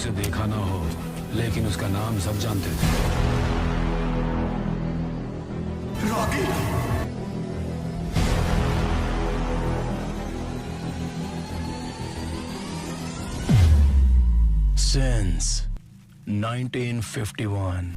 उसे देखा ना हो, लेकिन उसका नाम सब जानते थे। रॉकी! Since 1951.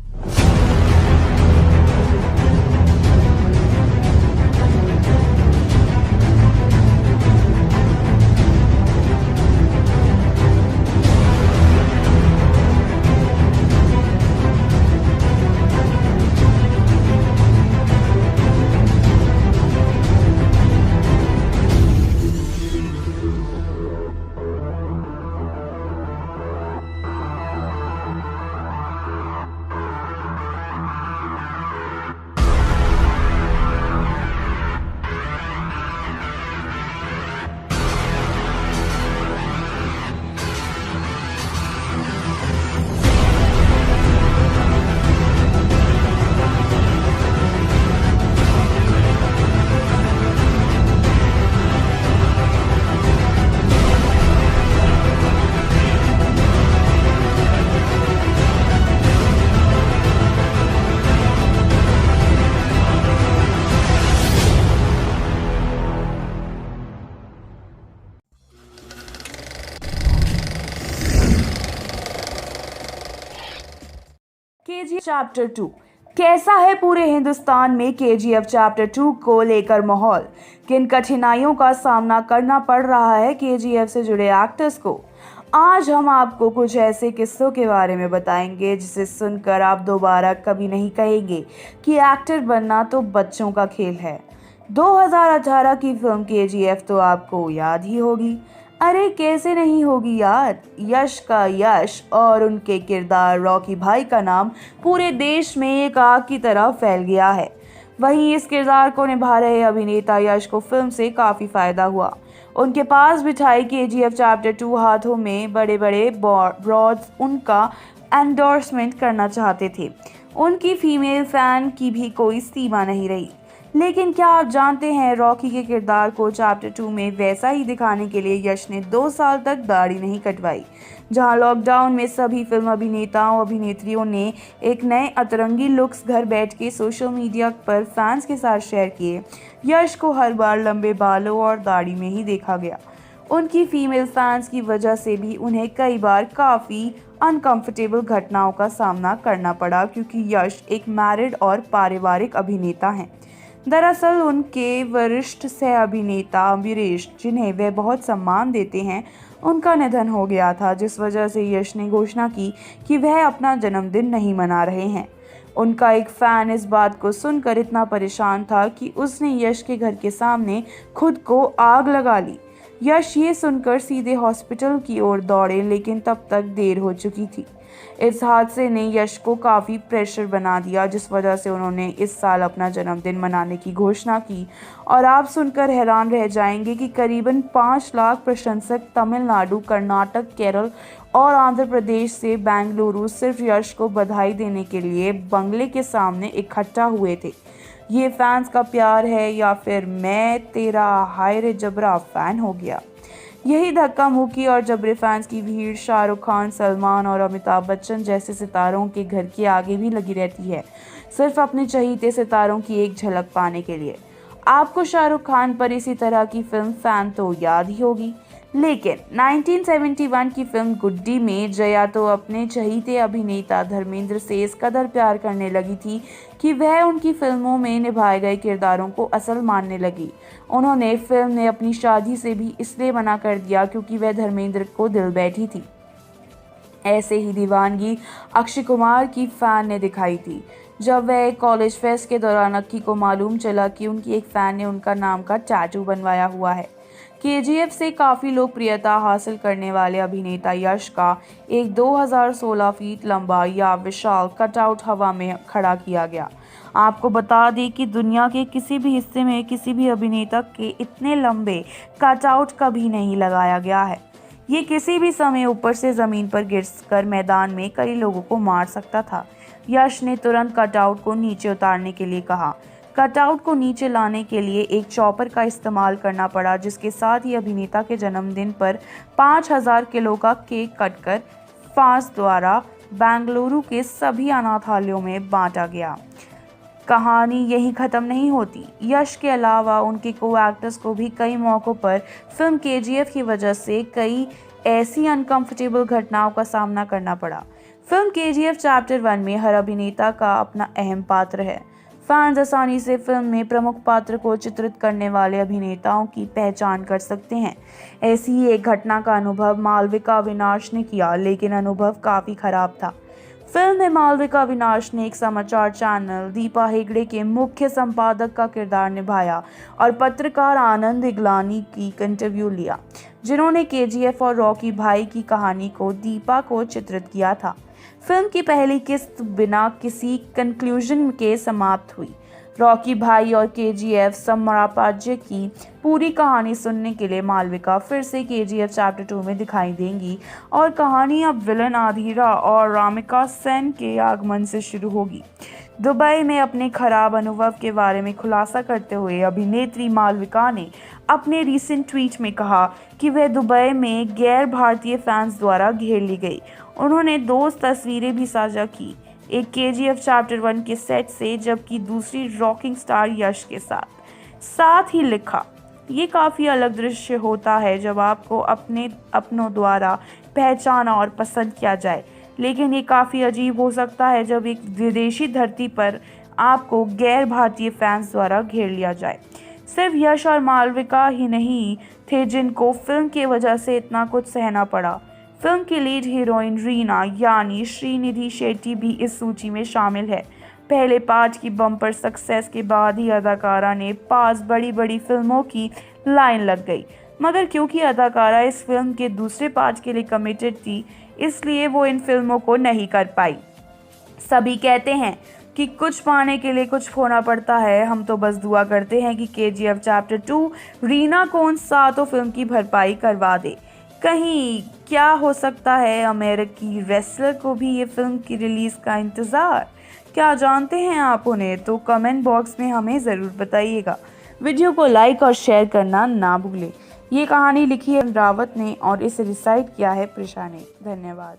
केजीएफ चैप्टर 2 कैसा है पूरे हिंदुस्तान में केजीएफ चैप्टर 2 को लेकर माहौल? किन कठिनाइयों का सामना करना पड़ रहा है केजीएफ से जुड़े एक्टर्स को? आज हम आपको कुछ ऐसे किस्सों के बारे में बताएंगे जिसे सुनकर आप दोबारा कभी नहीं कहेंगे कि एक्टर बनना तो बच्चों का खेल है। 2018 की फिल्म केजीएफ तो आपको याद ही होगी। अरे कैसे नहीं होगी याद। यश का यश और उनके किरदार रॉकी भाई का नाम पूरे देश में एक आग की तरह फैल गया है। वहीं इस किरदार को निभा रहे अभिनेता यश को फिल्म से काफ़ी फायदा हुआ। उनके पास बिठाई केजीएफ चैप्टर 2 हाथों में बड़े बड़े ब्रॉड्स उनका एंडोर्समेंट करना चाहते थे। उनकी फीमेल फैन की भी कोई सीमा नहीं रही। लेकिन क्या आप जानते हैं, रॉकी के किरदार को चैप्टर 2 में वैसा ही दिखाने के लिए यश ने 2 साल तक दाढ़ी नहीं कटवाई। जहां लॉकडाउन में सभी फिल्म अभिनेताओं अभिनेत्रियों ने एक नए अतरंगी लुक्स घर बैठ के सोशल मीडिया पर फैंस के साथ शेयर किए, यश को हर बार लंबे बालों और दाढ़ी में ही देखा गया। उनकी फीमेल फैंस की वजह से भी उन्हें कई बार काफ़ी अनकंफर्टेबल घटनाओं का सामना करना पड़ा, क्योंकि यश एक मैरिड और पारिवारिक अभिनेता हैं। दरअसल उनके वरिष्ठ सह अभिनेता अमरीश, जिन्हें वे बहुत सम्मान देते हैं, उनका निधन हो गया था, जिस वजह से यश ने घोषणा की कि वह अपना जन्मदिन नहीं मना रहे हैं। उनका एक फैन इस बात को सुनकर इतना परेशान था कि उसने यश के घर के सामने खुद को आग लगा ली। यश ये सुनकर सीधे हॉस्पिटल की ओर दौड़े, लेकिन तब तक देर हो चुकी थी। इस हादसे ने यश को काफ़ी प्रेशर बना दिया, जिस वजह से उन्होंने इस साल अपना जन्मदिन मनाने की घोषणा की। और आप सुनकर हैरान रह जाएंगे कि करीबन 5 लाख प्रशंसक तमिलनाडु, कर्नाटक, केरल और आंध्र प्रदेश से बेंगलुरु सिर्फ यश को बधाई देने के लिए बंगले के सामने इकट्ठा हुए थे। ये फैंस का प्यार है या फिर मैं तेरा हाय रे जबरा फैन हो गया? यही धक्का मुक्की और जबरे फैंस की भीड़ शाहरुख खान, सलमान और अमिताभ बच्चन जैसे सितारों के घर के आगे भी लगी रहती है, सिर्फ अपने चहीते सितारों की एक झलक पाने के लिए। आपको शाहरुख खान पर इसी तरह की फिल्म फैन तो याद ही होगी, लेकिन 1971 की फिल्म गुड्डी में जया तो अपने चहीते अभिनेता धर्मेंद्र से इस कदर प्यार करने लगी थी कि वह उनकी फिल्मों में निभाए गए किरदारों को असल मानने लगी। उन्होंने फिल्म ने अपनी शादी से भी इसलिए मना कर दिया क्योंकि वह धर्मेंद्र को दिल बैठी थी। ऐसे ही दीवानगी अक्षय कुमार की फैन ने दिखाई थी, जब वह एक कॉलेज फेस्ट के दौरान अक्की को मालूम चला कि उनकी एक फैन ने उनका नाम का टैटू बनवाया हुआ है। केजीएफ से काफ़ी लोकप्रियता हासिल करने वाले अभिनेता यश का एक 2016 फीट लंबा या विशाल कटआउट हवा में खड़ा किया गया। आपको बता दें कि दुनिया के किसी भी हिस्से में किसी भी अभिनेता के इतने लंबे कटआउट कभी नहीं लगाया गया है। ये किसी भी समय ऊपर से ज़मीन पर गिरकर मैदान में कई लोगों को मार सकता था। यश ने तुरंत कटआउट को नीचे उतारने के लिए कहा। कटआउट को नीचे लाने के लिए एक चॉपर का इस्तेमाल करना पड़ा, जिसके साथ ही अभिनेता के जन्मदिन पर 5000 किलो का केक कटकर फांस द्वारा बेंगलुरु के सभी अनाथालयों में बांटा गया। कहानी यहीं ख़त्म नहीं होती। यश के अलावा उनके को एक्टर्स को भी कई मौक़ों पर फिल्म केजीएफ की वजह से कई ऐसी अनकंफर्टेबल घटनाओं का सामना करना पड़ा। फिल्म केजीएफ चैप्टर 1 में हर अभिनेता का अपना अहम पात्र है। फैंस आसानी से फिल्म में प्रमुख पात्र को चित्रित करने वाले अभिनेताओं की पहचान कर सकते हैं। ऐसी ही एक घटना का अनुभव मालविका अविनाश ने किया, लेकिन अनुभव काफ़ी खराब था। फिल्म में मालविका अविनाश ने एक समाचार चैनल दीपा हेगड़े के मुख्य संपादक का किरदार निभाया और पत्रकार आनंद इगलानी की इंटरव्यू लिया, जिन्होंने केजीएफ और रॉकी भाई की कहानी को दीपा को चित्रित किया था। फिल्म की पहली किस्त बिना किसी कंक्लूजन के समाप्त हुई। रॉकी भाई और केजीएफ समरापाज्य की पूरी कहानी सुनने के लिए मालविका फिर से केजीएफ चैप्टर 2 में दिखाई देंगी और कहानी अब विलन आधीरा और रामिका सेन के आगमन से शुरू होगी। दुबई में अपने खराब अनुभव के बारे में खुलासा करते हुए अभिनेत्री मालविका ने अपने रीसेंट ट्वीट में कहा कि वह दुबई में गैर भारतीय फैंस द्वारा घेर ली गई। उन्होंने 2 तस्वीरें भी साझा की, एक केजीएफ चैप्टर 1 के सेट से, जबकि दूसरी रॉकिंग स्टार यश के साथ ही लिखा, ये काफ़ी अलग दृश्य होता है जब आपको अपनों द्वारा पहचाना और पसंद किया जाए, लेकिन ये काफ़ी अजीब हो सकता है जब एक विदेशी धरती पर आपको गैर भारतीय फैंस द्वारा घेर लिया जाए। सिर्फ यश और मालविका ही नहीं थे जिनको फिल्म की वजह से इतना कुछ सहना पड़ा। फिल्म की लीड हीरोइन रीना यानी श्रीनिधि शेट्टी भी इस सूची में शामिल है। पहले पार्ट की बम्पर सक्सेस के बाद ही अदाकारा ने 5 बड़ी फिल्मों की लाइन लग गई, मगर क्योंकि अदाकारा इस फिल्म के दूसरे पार्ट के लिए कमिटेड थी, इसलिए वो इन फिल्मों को नहीं कर पाई। सभी कहते हैं कि कुछ पाने के लिए कुछ खोना पड़ता है। हम तो बस दुआ करते हैं कि केजीएफ चैप्टर 2 रीना को उन 7 फिल्म की भरपाई करवा दे। कहीं क्या हो सकता है अमेरिकी रेसलर को भी ये फिल्म की रिलीज़ का इंतज़ार? क्या जानते हैं आप उन्हें? तो कमेंट बॉक्स में हमें ज़रूर बताइएगा। वीडियो को लाइक और शेयर करना ना भूलें। ये कहानी लिखी है रावत ने और इसे रिसाइट किया है प्रिशा ने। धन्यवाद।